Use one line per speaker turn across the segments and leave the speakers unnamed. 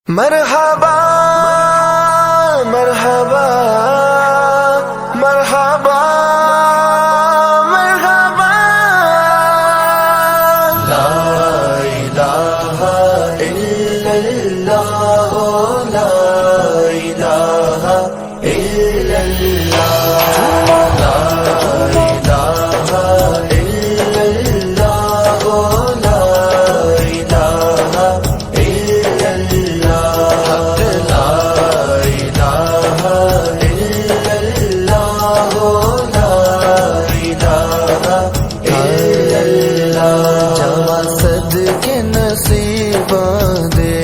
مرحبا مرحبا مرحبا مرحبا لا الہ الا اللہ لا الہ الا اللہ لا الہ الا اللہ لا الہ الا اللہ لا الہ الا اللہ لا الہ الا اللہ جاواں صدقے نصیباں دے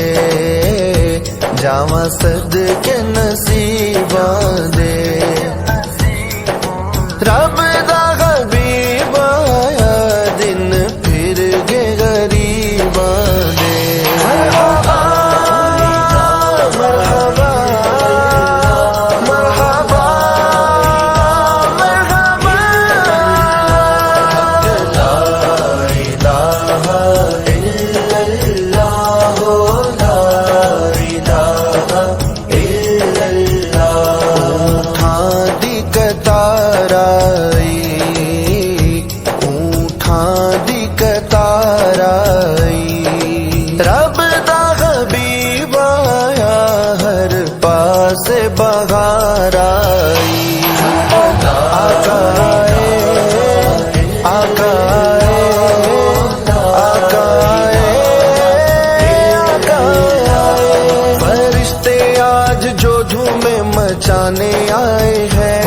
جاواں صدقے نصیباں دے رب دا حبیب آیا دن پھر گئے غریباں دے مرحبا مرحبا مرحبا مرحبا لا الہ الا اللہ لا الہ الا اللہ اونٹھاں دی قطار آئی اونٹھاں دی قطار آئی رب دا حبیب آیا ہر پاس بہار آئی آقا آئے آقا آئے آقا آئے آقا آئے فرشتے آج جو دھومیں مچانے آئے ہیں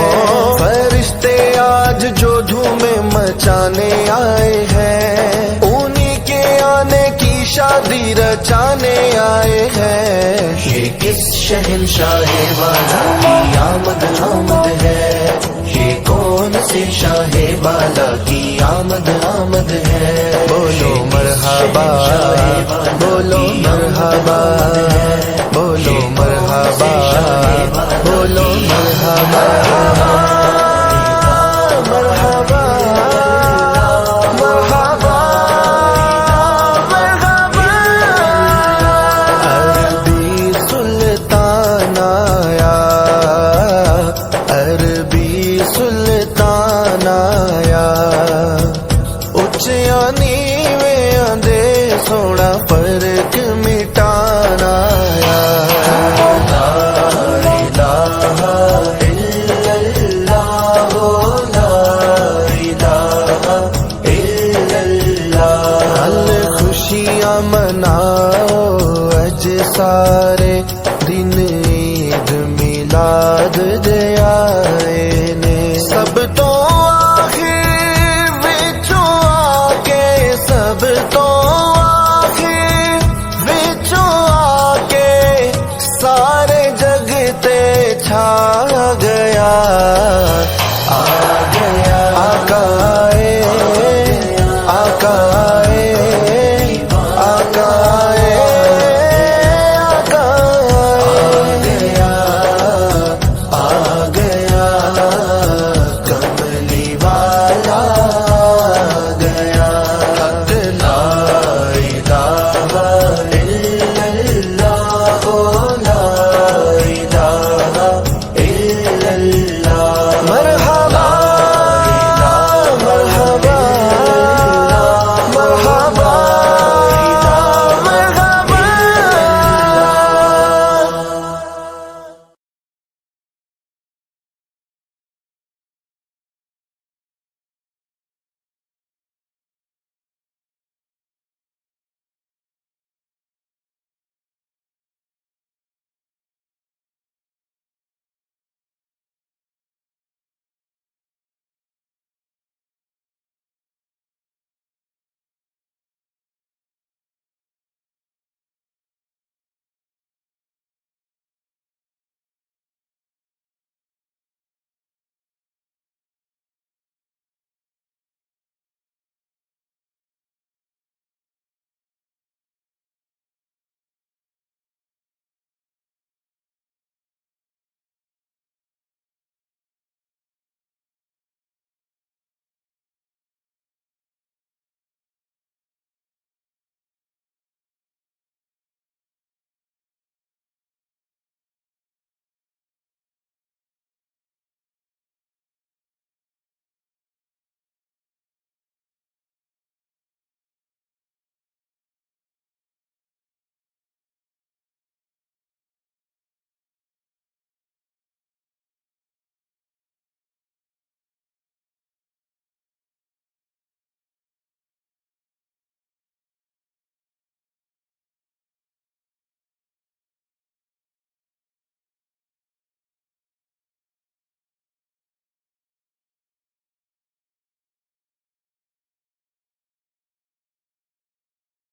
فرشتے آج جو دھومیں مچانے آئے ہیں انہی کے آنے کی شادی رچانے آئے ہیں یہ کس شہنشاہ والا کی آمد آمد ہے یہ کون سے شاہ بالا کی آمد آمد ہے بولو مرحبا بولو مرحبا بولو مرحبا بولو مرحبا مرحبا مرحبا مرحبا عربی سلطان آیا عربی سلطان آیا اچیاں نیویاں دے سونا فرق مٹان آیا لا الہ الا اللہ لا الہ الا اللہ حل خوشیاں مناؤ اج سارے دن عید میلاد دے آئے نے سب تو آخر وچوں آ کے سب تو آخر وچوں آ کے سارے جگ تے چھا